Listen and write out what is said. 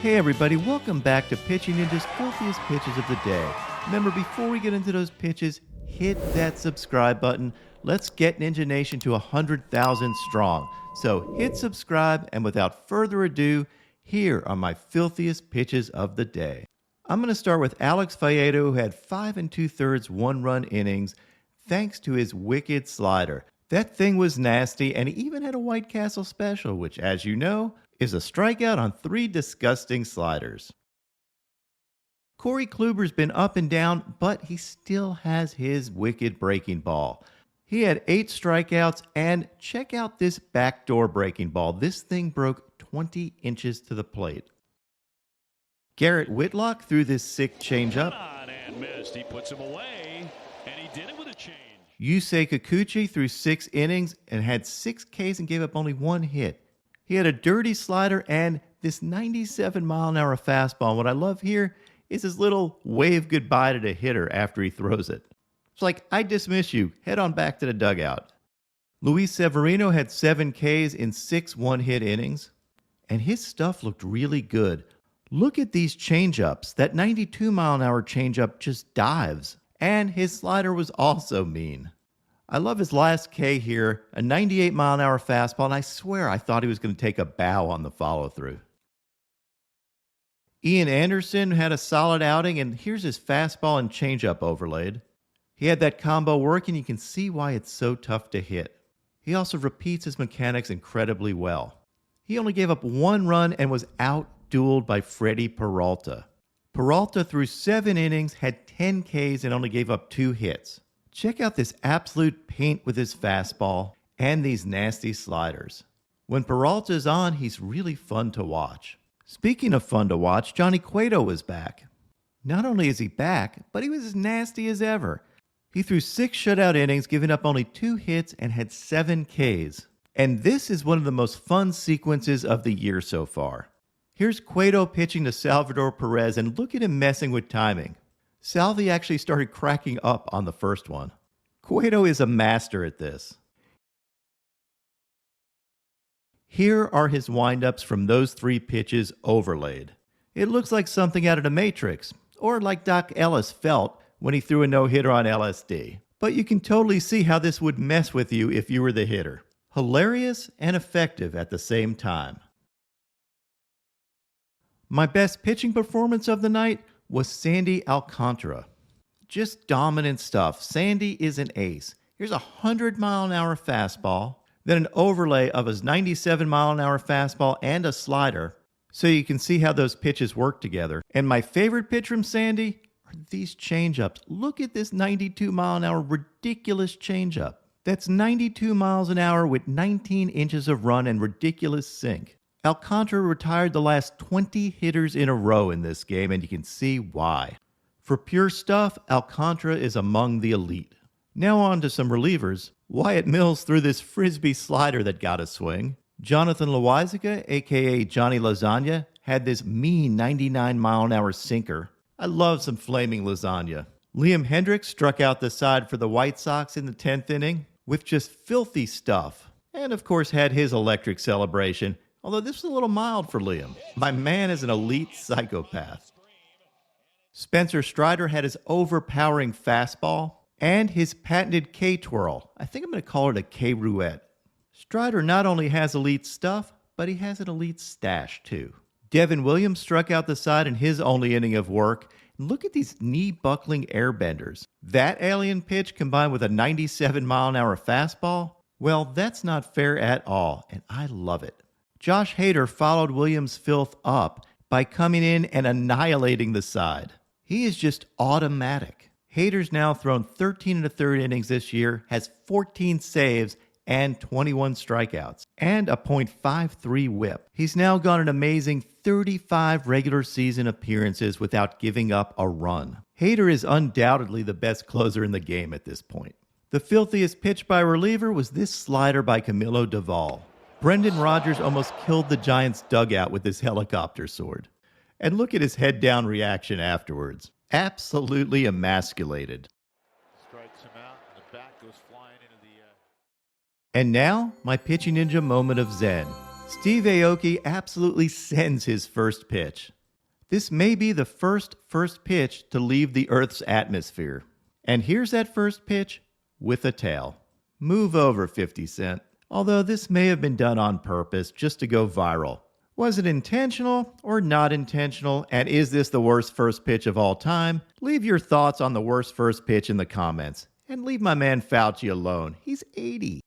Hey everybody, welcome back to Pitching Ninja's Filthiest Pitches of the Day. Remember, before we get into those pitches, hit that subscribe button. Let's get Ninja Nation to 100,000 strong. So hit subscribe, and without further ado, here are my filthiest pitches of the day. I'm going to start with Alex Faedo, who had 5 2/3 one-run innings thanks to his wicked slider. That thing was nasty, and he even had a White Castle special, which, as you know, is a strikeout on 3 disgusting sliders. Corey Kluber's been up and down, but he still has his wicked breaking ball. He had 8 strikeouts, and check out this backdoor breaking ball. This thing broke 20 inches to the plate. Garrett Whitlock threw this sick changeup. And missed. He puts him away, and he did it with a change. Yusei Kikuchi threw 6 innings and had 6 Ks and gave up only 1 hit. He had a dirty slider and this 97-mile-an-hour fastball. And what I love here is his little wave goodbye to the hitter after he throws it. It's like, I dismiss you. Head on back to the dugout. Luis Severino had 7 Ks in 6 one-hit innings, and his stuff looked really good. Look at these changeups. That 92-mile-an-hour changeup just dives. And his slider was also mean. I love his last K here, a 98-mile-an-hour fastball, and I swear I thought he was going to take a bow on the follow-through. Ian Anderson had a solid outing, and here's his fastball and changeup overlaid. He had that combo work, and you can see why it's so tough to hit. He also repeats his mechanics incredibly well. He only gave up 1 run and was out-dueled by Freddie Peralta. Peralta threw 7 innings, had 10 Ks, and only gave up 2 hits. Check out this absolute paint with his fastball and these nasty sliders. When Peralta's on, he's really fun to watch. Speaking of fun to watch, Johnny Cueto was back. Not only is he back, but he was as nasty as ever. He threw 6 shutout innings, giving up only 2 hits, and had 7 Ks. And this is one of the most fun sequences of the year so far. Here's Cueto pitching to Salvador Perez, and look at him messing with timing. Salvi actually started cracking up on the first one. Cueto is a master at this. Here are his windups from those 3 pitches overlaid. It looks like something out of the Matrix, or like Doc Ellis felt when he threw a no-hitter on LSD. But you can totally see how this would mess with you if you were the hitter. Hilarious and effective at the same time. My best pitching performance of the night was Sandy Alcantara. Just dominant stuff. Sandy is an ace. Here's a 100-mile-an-hour fastball, then an overlay of his 97-mile-an-hour fastball and a slider, so you can see how those pitches work together. And my favorite pitch from Sandy are these changeups. Look at this 92-mile-an-hour ridiculous changeup. That's 92 miles an hour with 19 inches of run and ridiculous sink. Alcantara retired the last 20 hitters in a row in this game, and you can see why. For pure stuff, Alcantara is among the elite. Now on to some relievers. Wyatt Mills threw this frisbee slider that got a swing. Jonathan Loizaga, a.k.a. Johnny Lasagna, had this mean 99-mile-an-hour sinker. I love some flaming lasagna. Liam Hendriks struck out the side for the White Sox in the 10th inning with just filthy stuff. And of course had his electric celebration, although this was a little mild for Liam. My man is an elite psychopath. Spencer Strider had his overpowering fastball and his patented K-twirl. I think I'm going to call it a K-roulette. Strider not only has elite stuff, but he has an elite stash too. Devin Williams struck out the side in his only inning of work. Look at these knee-buckling airbenders. That alien pitch combined with a 97-mile-an-hour fastball, well, that's not fair at all, and I love it. Josh Hader followed Williams' filth up by coming in and annihilating the side. He is just automatic. Hader's now thrown 13 1/3 innings this year, has 14 saves and 21 strikeouts, and a .53 whip. He's now got an amazing 35 regular season appearances without giving up a run. Hader is undoubtedly the best closer in the game at this point. The filthiest pitch by reliever was this slider by Camilo Doval. Brendan Rodgers almost killed the Giants' dugout with his helicopter sword. And look at his head-down reaction afterwards. Absolutely emasculated. Strikes him out, and the bat goes flying into the And now, my Pitching Ninja moment of zen. Steve Aoki absolutely sends his first pitch. This may be the first pitch to leave the Earth's atmosphere. And here's that first pitch with a tail. Move over, 50 Cent. Although this may have been done on purpose just to go viral. Was it intentional or not intentional? And is this the worst first pitch of all time? Leave your thoughts on the worst first pitch in the comments. And leave my man Fauci alone. He's 80.